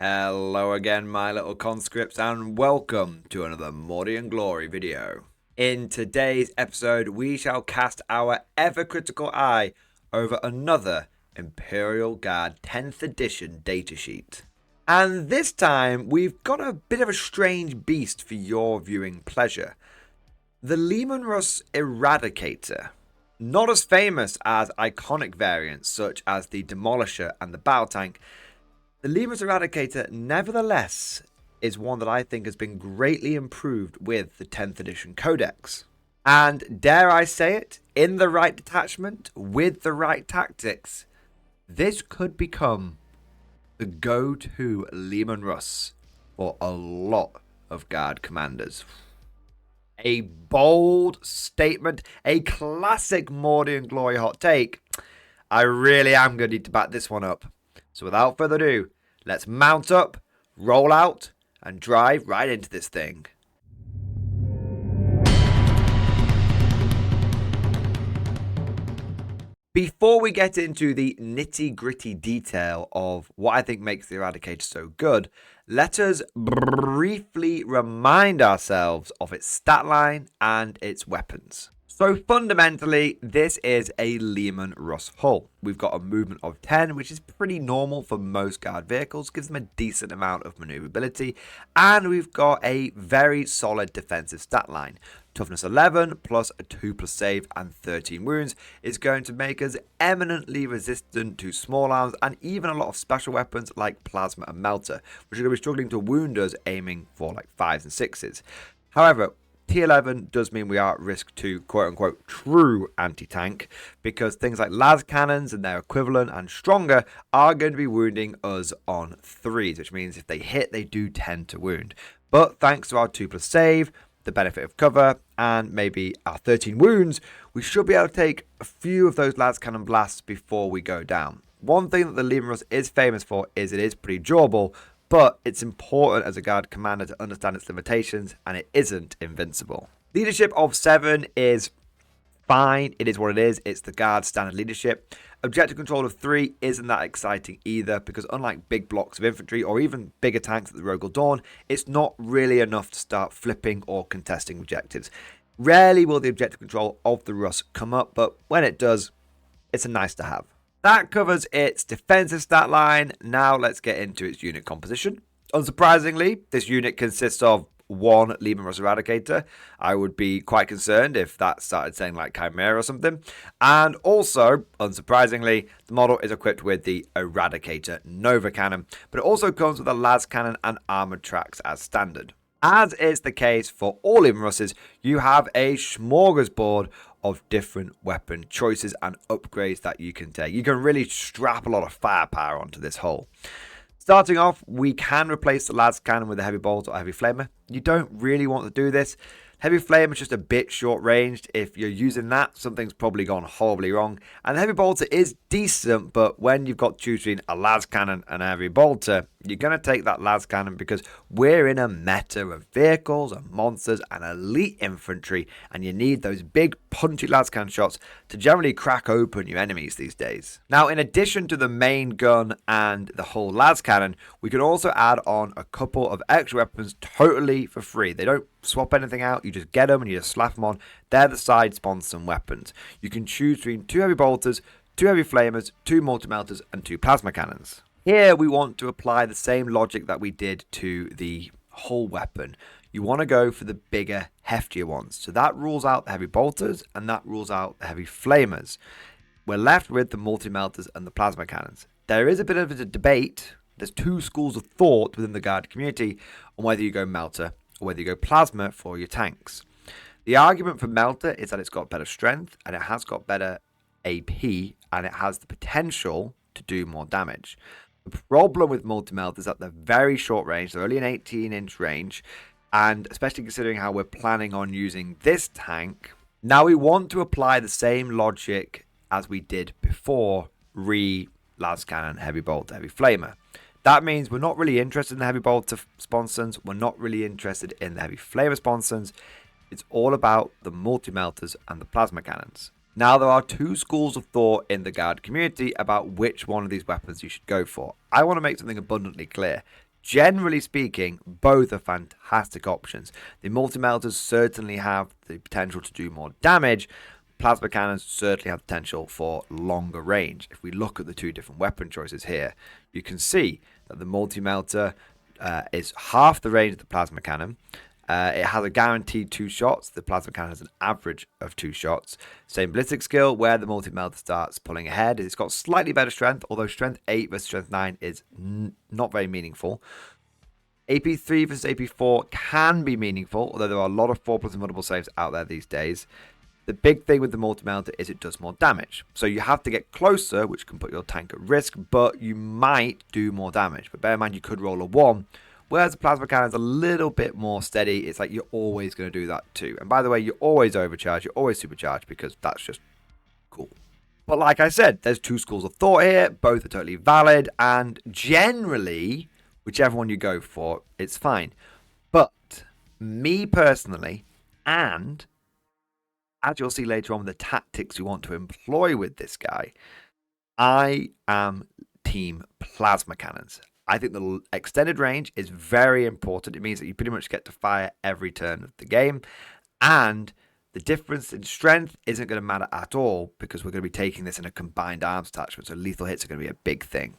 Hello again, my little conscripts, and welcome to another Mordian Glory video. In today's episode, we shall cast our ever-critical eye over another Imperial Guard 10th edition datasheet. And this time, we've got a bit of a strange beast for your viewing pleasure. The Leman Russ Eradicator. Not as famous as iconic variants such as the Demolisher and the Battle Tank, the Leman Russ Eradicator nevertheless is one that I think has been greatly improved with the 10th edition codex. And dare I say it, in the right detachment, with the right tactics, this could become the go-to Leman Russ for a lot of Guard commanders. A bold statement, a classic Mordian Glory hot take. I really am going to need to back this one up. So without further ado, let's mount up, roll out, and drive right into this thing. Before we get into the nitty-gritty detail of what I think makes the Eradicator so good, let us briefly remind ourselves of its stat line and its weapons. So fundamentally, this is a Leman Russ hull. We've got a movement of 10, which is pretty normal for most Guard vehicles, gives them a decent amount of maneuverability, and we've got a very solid defensive stat line. Toughness 11 plus a 2+ save and 13 wounds is going to make us eminently resistant to small arms and even a lot of special weapons like plasma and melter, which are going to be struggling to wound us aiming for like 5s and 6s. However, T11 does mean we are at risk to quote-unquote true anti-tank because things like las cannons and their equivalent and stronger are going to be wounding us on 3s, which means if they hit, they do tend to wound. But thanks to our 2+ save, the benefit of cover, and maybe our 13 wounds, we should be able to take a few of those las cannon blasts before we go down. One thing that the Leman Russ is famous for is it is pretty durable, but it's important as a Guard commander to understand its limitations, and it isn't invincible. Leadership of 7 is fine. It is what it is. It's the Guard standard leadership. Objective control of 3 isn't that exciting either, because unlike big blocks of infantry or even bigger tanks at the Rogal Dawn, it's not really enough to start flipping or contesting objectives. Rarely will the objective control of the Russ come up, but when it does, it's a nice to have. That covers its defensive stat line. Now let's get into its unit composition. Unsurprisingly, this unit consists of one Leman Russ Eradicator. I would be quite concerned if that started saying like Chimera or something. And also, unsurprisingly, the model is equipped with the Eradicator Nova Cannon, but it also comes with a las cannon and armored tracks as standard. As is the case for all Leman Russes, you have a smorgasbord of different weapon choices and upgrades that you can take. You can really strap a lot of firepower onto this hull. Starting off, we can replace the las cannon with a heavy bolt or heavy flamer. You don't really want to do this. Heavy flame is just a bit short ranged. If you're using that, something's probably gone horribly wrong. And the heavy bolter is decent, but when you've got to choose between a las cannon and a heavy bolter, you're going to take that las cannon because we're in a meta of vehicles and monsters and elite infantry, and you need those big punchy las cannon shots to generally crack open your enemies these days. Now, in addition to the main gun and the whole las cannon, we can also add on a couple of extra weapons totally for free. They don't swap anything out, you just get them and you just slap them on. They're the side sponson weapons. You can choose between 2 heavy bolters, 2 heavy flamers, 2 multi-melters, and 2 plasma cannons. Here we want to apply the same logic that we did to the hull weapon. You want to go for the bigger, heftier ones. So that rules out the heavy bolters and that rules out the heavy flamers. We're left with the multi-melters and the plasma cannons. There is a bit of a debate. There's 2 schools of thought within the Guard community on whether you go melter or whether you go plasma for your tanks. The argument for melter is that it's got better strength and it has got better AP and it has the potential to do more damage. The problem with multi-melters is that they're very short range. They're only an 18-inch range, and especially considering how we're planning on using this tank, now we want to apply the same logic as we did before las cannon, heavy bolt, heavy flamer. That means we're not really interested in the heavy bolter sponsons. We're not really interested in the heavy flamer sponsons. It's all about the multi-melters and the plasma cannons. Now, there are 2 schools of thought in the Guard community about which one of these weapons you should go for. I want to make something abundantly clear. generally speaking, both are fantastic options. The multi-melters certainly have the potential to do more damage. Plasma cannons certainly have potential for longer range. If we look at the two different weapon choices here, you can see that the multi-melter is half the range of the plasma cannon. It has a guaranteed 2 shots. The plasma cannon has an average of 2 shots. Same ballistic skill, where the multi-melter starts pulling ahead. It's got slightly better strength, although strength 8 versus strength 9 is not very meaningful. AP3 versus AP4 can be meaningful, although there are a lot of 4+ multiple saves out there these days. The big thing with the multi-melter is it does more damage. So you have to get closer, which can put your tank at risk, but you might do more damage. But bear in mind, you could roll a 1. Whereas the plasma cannon is a little bit more steady. It's like you're always going to do that too. And by the way, you're always overcharged. You're always supercharged because that's just cool. But like I said, there's 2 schools of thought here. Both are totally valid. And generally, whichever one you go for, it's fine. But me personally, and as you'll see later on with the tactics you want to employ with this guy, I am team plasma cannons. I think the extended range is very important. It means that you pretty much get to fire every turn of the game. And the difference in strength isn't going to matter at all because we're going to be taking this in a combined arms attachment. So lethal hits are going to be a big thing.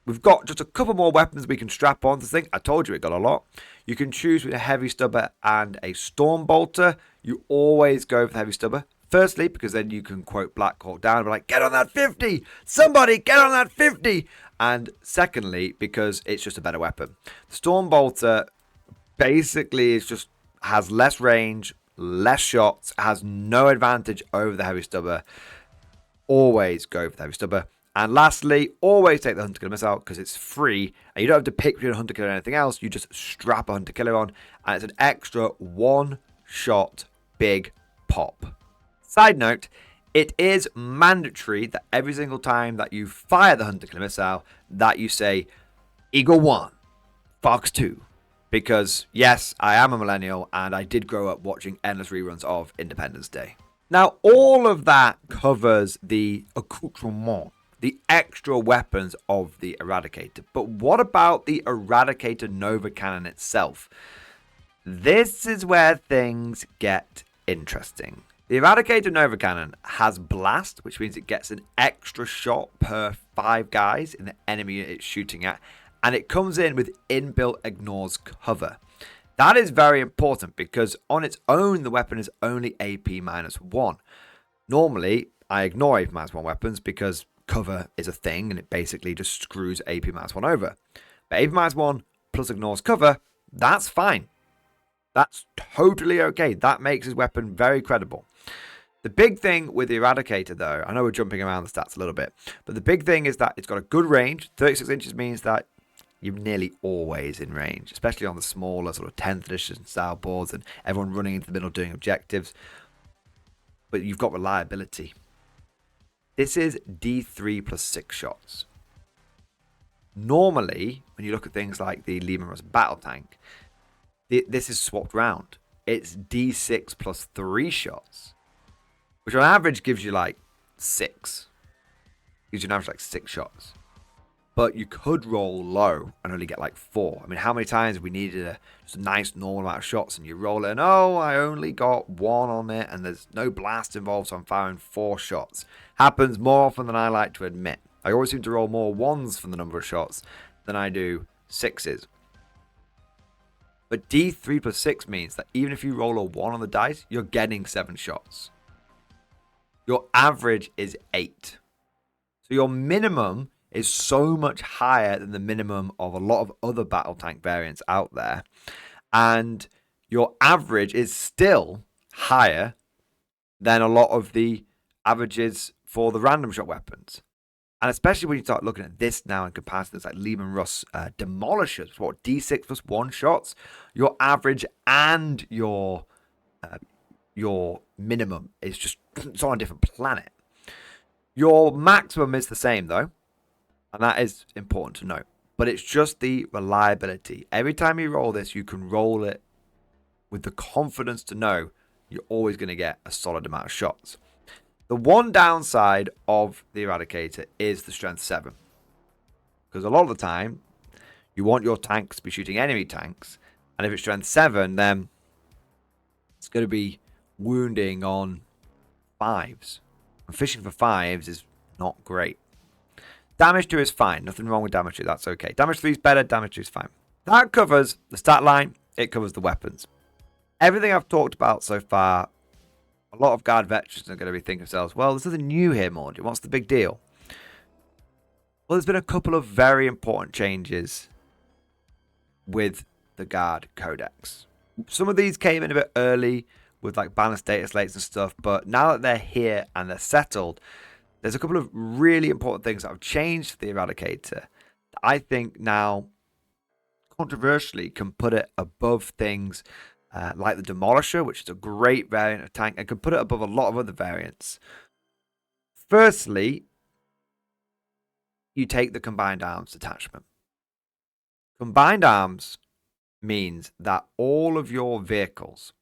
We've got just a couple more weapons we can strap on this thing. I told you it got a lot. You can choose between a heavy stubber and a storm bolter. You always go for the heavy stubber. Firstly, because then you can quote Black Hawk down and be like, get on that 50! Somebody get on that 50! And secondly, because it's just a better weapon. The Storm Bolter basically has less range, less shots, has no advantage over the heavy stubber. Always go for the heavy stubber. And lastly, always take the Hunter Killer Missile because it's free and you don't have to pick between a Hunter Killer and anything else. You just strap a Hunter Killer on and it's an extra 1-shot big pop. Side note, it is mandatory that every single time that you fire the Hunter Killer Missile that you say Eagle 1, Fox 2. Because yes, I am a millennial and I did grow up watching endless reruns of Independence Day. Now, all of that covers the accoutrement, the extra weapons of the Eradicator. But what about the Eradicator Nova Cannon itself? This is where things get interesting. The Eradicator Nova Cannon has Blast, which means it gets an extra shot per 5 guys in the enemy it's shooting at. And it comes in with inbuilt ignores cover. That is very important because on its own, the weapon is only AP -1. Normally, I ignore AP -1 weapons because cover is a thing and it basically just screws AP -1 over. But AP -1 plus ignores cover, that's fine. That's totally okay. That makes his weapon very credible. The big thing with the Eradicator, though, I know we're jumping around the stats a little bit, but the big thing is that it's got a good range. 36 inches means that you're nearly always in range, especially on the smaller sort of 10th edition style boards and everyone running into the middle doing objectives. But you've got reliability. This is D3 plus 6 shots. Normally, when you look at things like the Leman Russ battle tank, this is swapped round. It's D6 plus 3 shots, which on average gives you like 6. Gives you an average like 6 shots. But you could roll low and only get like 4. I mean, how many times have we needed just a nice normal amount of shots and you roll it and, oh, I only got 1 on it and there's no blast involved, so I'm firing 4 shots. Happens more often than I like to admit. I always seem to roll more 1s from the number of shots than I do 6s. But D3 plus 6 means that even if you roll a 1 on the dice, you're getting 7 shots. Your average is 8. So your minimum is so much higher than the minimum of a lot of other battle tank variants out there. And your average is still higher than a lot of the averages for the random shot weapons. And especially when you start looking at this now in comparison to like Leman Russ Demolishers, what, D6 plus 1 shots, your average and your minimum is just, it's on a different planet. Your maximum is the same though. And that is important to note. But it's just the reliability. Every time you roll this, you can roll it with the confidence to know you're always going to get a solid amount of shots. The one downside of the Eradicator is the strength 7. Because a lot of the time, You want your tanks to be shooting enemy tanks. And if it's strength 7, then it's going to be wounding on 5s. And fishing for 5s is not great. Damage 2 is fine. Nothing wrong with damage 2. That's okay. Damage 3 is better. Damage 2 is fine. That covers the stat line. It covers the weapons. Everything I've talked about so far, a lot of guard veterans are going to be thinking to themselves, well, there's nothing new here, Mordian. What's the big deal? Well, there's been a couple of very important changes with the guard codex. Some of these came in a bit early with like balanced data slates and stuff, but now that they're here and they're settled, there's a couple of really important things that have changed for the Eradicator that I think now, controversially, can put it above things like the Demolisher, which is a great variant of tank, and can put it above a lot of other variants. Firstly, you take the Combined Arms detachment. Combined Arms means that all of your vehicles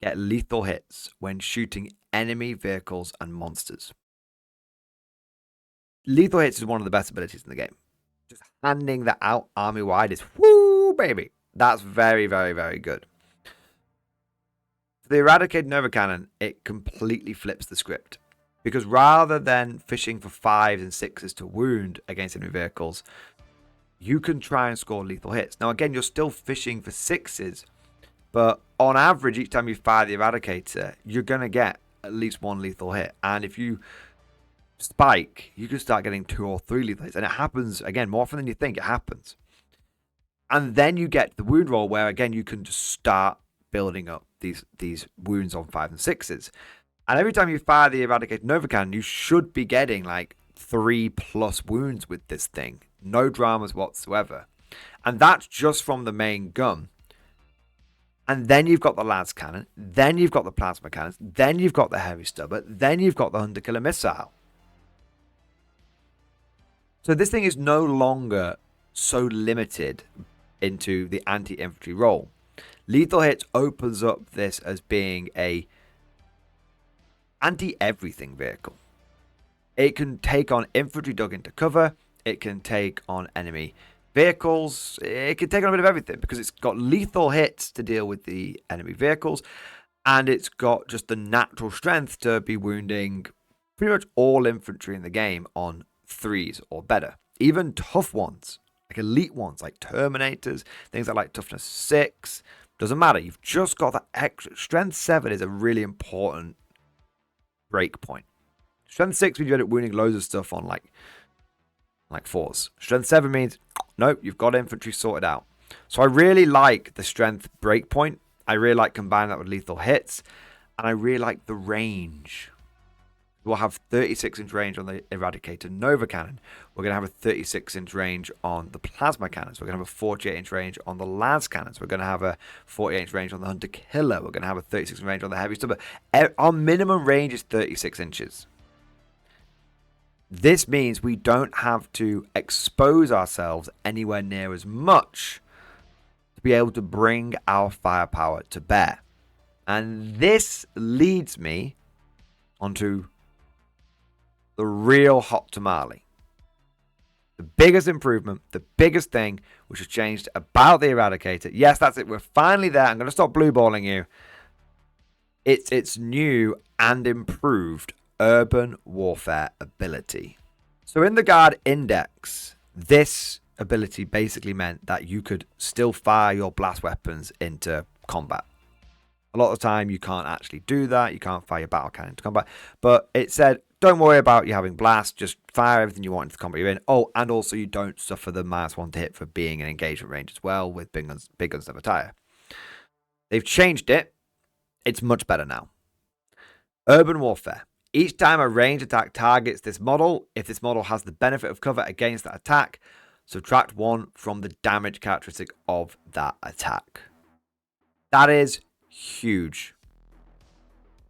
get lethal hits when shooting enemy vehicles and monsters. Lethal hits is one of the best abilities in the game. Just handing that out army-wide is woo, baby. That's very, very, very good. For the Eradicator Nova Cannon, it completely flips the script. Because rather than fishing for 5s and 6s to wound against enemy vehicles, you can try and score lethal hits. Now, again, you're still fishing for 6s, but on average, each time you fire the Eradicator, you're going to get at least 1 lethal hit. And if you spike, you can start getting 2 or 3 lethal hits. And it happens, again, more often than you think it happens. And then you get the wound roll where, again, you can just start building up these wounds on 5s and 6s. And every time you fire the Eradicator Nova Cannon, you should be getting like 3+ wounds with this thing. No dramas whatsoever. And that's just from the main gun. And then you've got the Las Cannon. Then you've got the Plasma Cannons. Then you've got the Heavy Stubber. Then you've got the Hunter Killer Missile. So this thing is no longer so limited into the anti-infantry role. Lethal Hits opens up this as being a anti-everything vehicle. It can take on infantry dug into cover. It can take on enemy vehicles. It can take on a bit of everything because it's got lethal hits to deal with the enemy vehicles. And it's got just the natural strength to be wounding pretty much all infantry in the game on 3s or better. Even tough ones, like elite ones, like Terminators, things that like toughness 6. Doesn't matter. You've just got that extra. Strength 7 is a really important break point. Strength 6 means you end up wounding loads of stuff on like 4s. Strength 7 means, nope, you've got infantry sorted out. So I really like the strength break point. I really like combining that with lethal hits. And I really like the range. We'll have 36-inch range on the Eradicator Nova Cannon. We're going to have a 36-inch range on the Plasma Cannons. We're going to have a 48-inch range on the Las Cannons. We're going to have a 48-inch range on the Hunter Killer. We're going to have a 36-inch range on the Heavy Stubber. Our minimum range is 36 inches. This means we don't have to expose ourselves anywhere near as much to be able to bring our firepower to bear. And this leads me onto the real hot tamale. The biggest improvement, the biggest thing which has changed about the Eradicator. Yes, that's it. We're finally there. I'm going to stop blueballing you. It's new and improved urban warfare ability. So in the Guard Index, this ability basically meant that you could still fire your blast weapons into combat. A lot of the time you can't actually do that. You can't fire your battle cannon into combat. But it said, don't worry about you having blast. Just fire everything you want into the combat you're in. Oh, and also you don't suffer the -1 to hit for being in engagement range as well with big guns never tire. They've changed it. It's much better now. Urban warfare. Each time a ranged attack targets this model, if this model has the benefit of cover against that attack, subtract 1 from the damage characteristic of that attack. That is huge.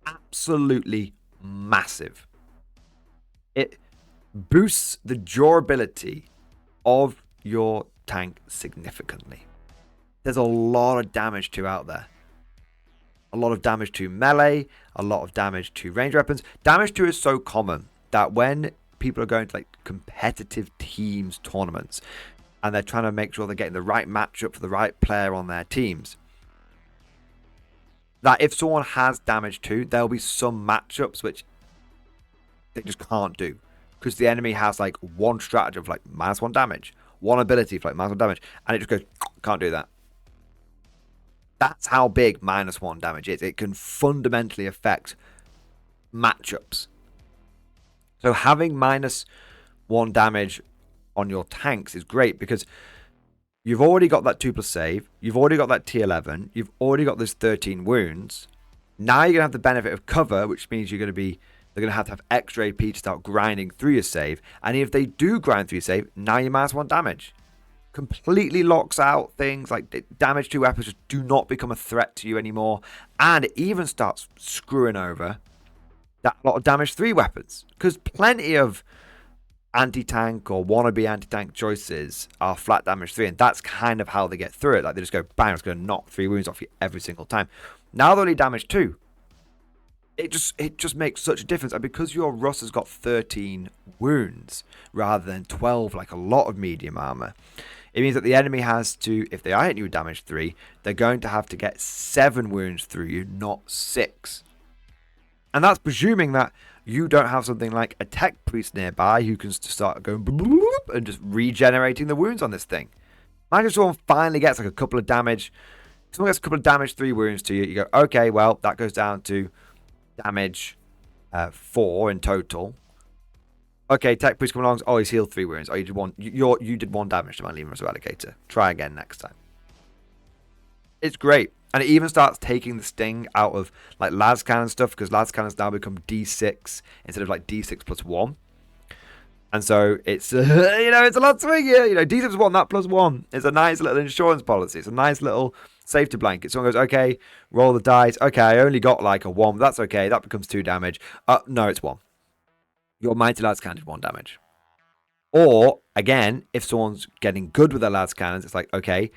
Absolutely massive. It boosts the durability of your tank significantly. There's a lot of damage to out there. A lot of damage to melee, a lot of damage to range weapons. Damage to is so common that when people are going to like competitive teams tournaments, and they're trying to make sure they're getting the right matchup for the right player on their teams. That if someone has damage 2, there'll be some matchups which they just can't do. Because the enemy has like one strategy of like -1 damage, one ability for like -1 damage, and it just goes, can't do that. That's how big -1 damage is. It can fundamentally affect matchups. So having -1 damage on your tanks is great because you've already got that 2+ save, you've already got that T11, you've already got those 13 wounds. Now you're going to have the benefit of cover, which means they're going to have extra AP to start grinding through your save. And if they do grind through your save, now you're -1 damage. Completely locks out things like damage 2 weapons just do not become a threat to you anymore. And it even starts screwing over that lot of damage 3 weapons. Because plenty of anti-tank or wannabe anti-tank choices are flat damage 3, and that's kind of how they get through it. Like they just go bang, it's going to knock 3 wounds off you every single time. Now they're only damage 2. It just makes such a difference, and because your Russ has got 13 wounds rather than 12 like a lot of medium armor, it means that the enemy has to, if they are hitting you with damage 3, they're going to have to get 7 wounds through you, not 6. And that's presuming that you don't have something like a tech priest nearby who can start going and just regenerating the wounds on this thing. Imagine someone finally gets like a couple of damage. Someone gets a couple of damage 3 wounds to you. You go, okay, well, that goes down to damage 4 in total. Okay, tech priest comes along. Oh, he's healed 3 wounds. Oh, you did 1 damage to my Element Referal Eradicator. Try again next time. It's great. And it even starts taking the sting out of like las cannon stuff, because las cannons now become D6 instead of like D6 plus 1. And so it's it's a lot swingier. D6 plus 1, that plus 1 is a nice little insurance policy. It's a nice little safety blanket. Someone goes, okay, roll the dice. Okay, I only got like a 1. That's okay. That becomes 2 damage. No, it's 1. Your mighty las cannon is 1 damage. Or again, if someone's getting good with their las cannons, it's like, okay,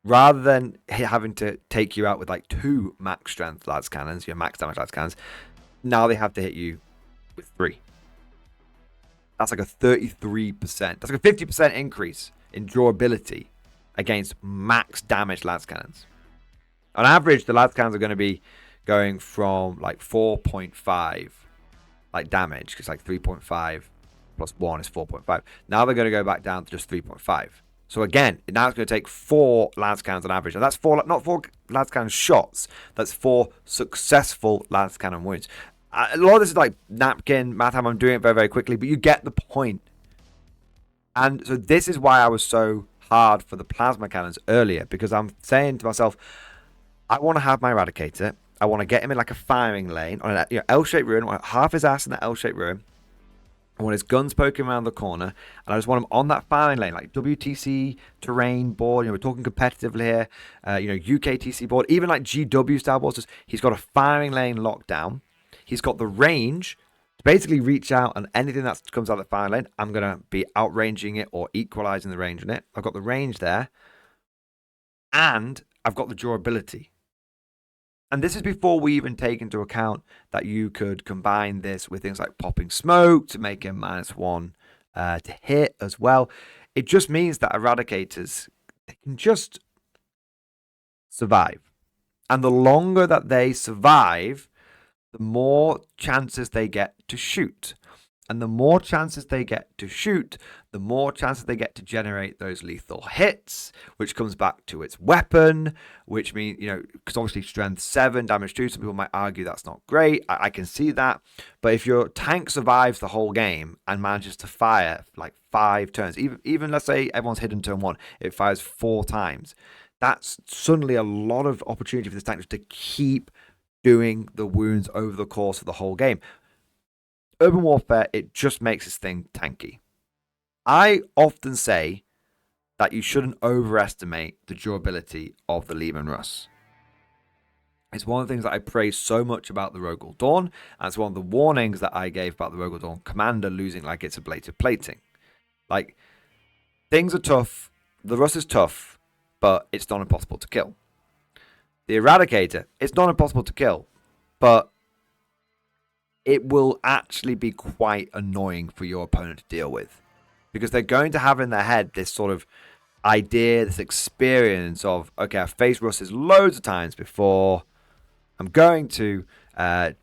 rather than having to take you out with like 2 max strength las cannons, your max damage las cannons, now they have to hit you with 3. That's like a 33%. That's like a 50% increase in durability against max damage las cannons. On average, the las cannons are going to be going from like 4.5 like damage, because like 3.5 plus 1 is 4.5. Now they're going to go back down to just 3.5. So again, now it's going to take 4 las cannons on average. And that's not 4 las cannon shots. That's 4 successful las cannon wounds. A lot of this is like napkin math. I'm doing it very, very quickly, but you get the point. And so this is why I was so hard for the plasma cannons earlier, because I'm saying to myself, I want to have my Eradicator. I want to get him in like a firing lane on an L-shaped ruin. I want half his ass in that L-shaped ruin. I want his guns poking around the corner, and I just want him on that firing lane, like WTC terrain board. We're talking competitively here. UK TC board, even like GW style boards. He's got a firing lane locked down. He's got the range to basically reach out, and anything that comes out of the firing lane, I'm gonna be outranging it or equalizing the range in it. I've got the range there, and I've got the durability. And this is before we even take into account that you could combine this with things like popping smoke to make him -1 to hit as well. It just means that Eradicators, they can just survive. And the longer that they survive, the more chances they get to shoot. And the more chances they get to shoot, the more chances they get to generate those lethal hits, which comes back to its weapon, which means, because obviously strength 7, damage 2, some people might argue that's not great. I can see that. But if your tank survives the whole game and manages to fire like 5 turns, even let's say everyone's hidden turn 1, it fires 4 times. That's suddenly a lot of opportunity for this tank just to keep doing the wounds over the course of the whole game. Urban Warfare, it just makes this thing tanky. I often say that you shouldn't overestimate the durability of the Leman Russ. It's one of the things that I praise so much about the Rogal Dawn, and it's one of the warnings that I gave about the Rogal Dawn Commander losing like it's ablative plating. Like, things are tough, the Russ is tough, but it's not impossible to kill. The Eradicator, it's not impossible to kill, but it will actually be quite annoying for your opponent to deal with. because they're going to have in their head this sort of idea, this experience of, okay, I've faced Russes loads of times before. I'm going to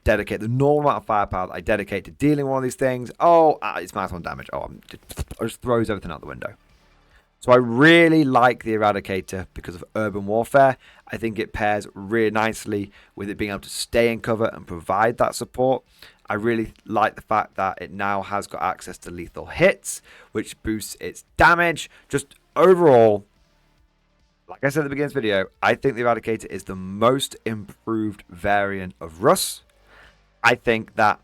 dedicate the normal amount of firepower that I dedicate to dealing with one of these things. Oh, it's -1 damage. Oh, it just throws everything out the window. So I really like the Eradicator because of urban warfare. I think it pairs really nicely with it being able to stay in cover and provide that support. I really like the fact that it now has got access to lethal hits, which boosts its damage. Just overall, like I said at the beginning of this video, I think the Eradicator is the most improved variant of Russ. I think that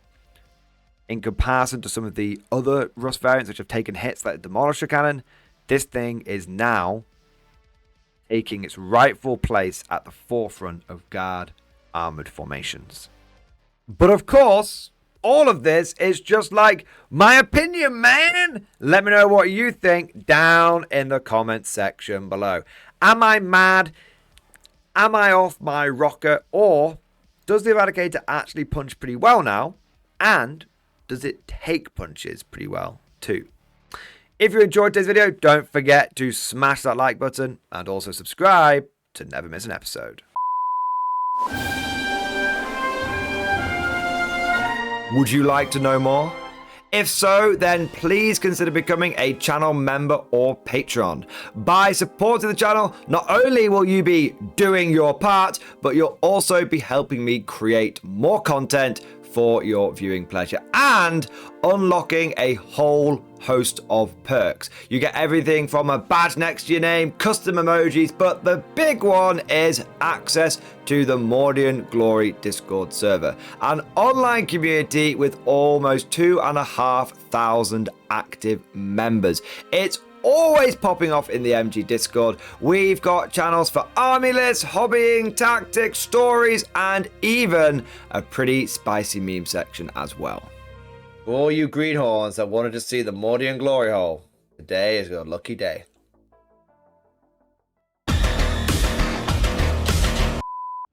in comparison to some of the other Russ variants which have taken hits like the Demolisher Cannon, this thing is now taking its rightful place at the forefront of guard armored formations. But of course, all of this is just like my opinion, man. Let me know what you think down in the comments section below. Am I mad? Am I off my rocker? Or does the Eradicator actually punch pretty well now? And does it take punches pretty well too? If you enjoyed today's video, don't forget to smash that like button and also subscribe to never miss an episode. Would you like to know more? If so, then please consider becoming a channel member or patron. By supporting the channel, not only will you be doing your part, but you'll also be helping me create more content for your viewing pleasure and unlocking a whole host of perks. You get everything from a badge next to your name, custom emojis, but the big one is access to the Mordian Glory Discord server, an online community with almost 2,500 active members. It's always popping off in the MG Discord. We've got channels for army lists, hobbying, tactics, stories, and even a pretty spicy meme section as well. For all you greenhorns that wanted to see the Mordian glory hole, today is your lucky day.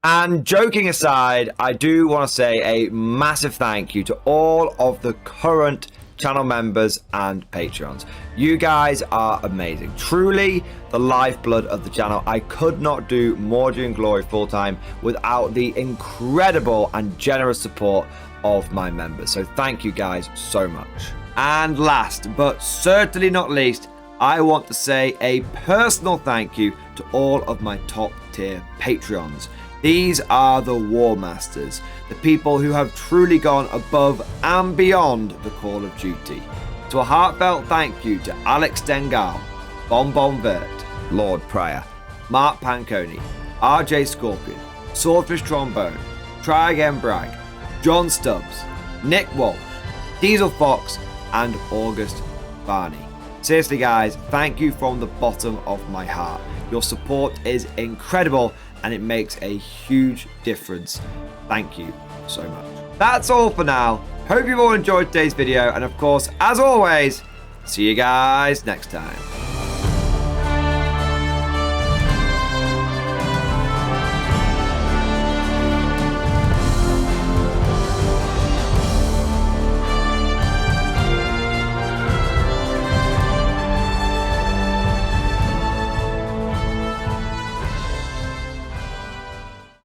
And joking aside, I do want to say a massive thank you to all of the current channel members and patrons. You guys are amazing, truly the lifeblood of the channel. I could not do Mordian Glory full time without the incredible and generous support of my members, so thank you guys so much. And last but certainly not least, I want to say a personal thank you to all of my top tier Patreons. These are the War Masters, the people who have truly gone above and beyond the call of duty. So a heartfelt thank you to Alex Dengal, Bonbon Vert, Lord Pryor, Mark Panconi, RJ Scorpion, Swordfish Trombone, Try Again Bragg, John Stubbs, Nick Walsh, Diesel Fox, and August Barney. Seriously guys, thank you from the bottom of my heart. Your support is incredible and it makes a huge difference. Thank you so much. That's all for now. Hope you've all enjoyed today's video, and of course, as always, see you guys next time.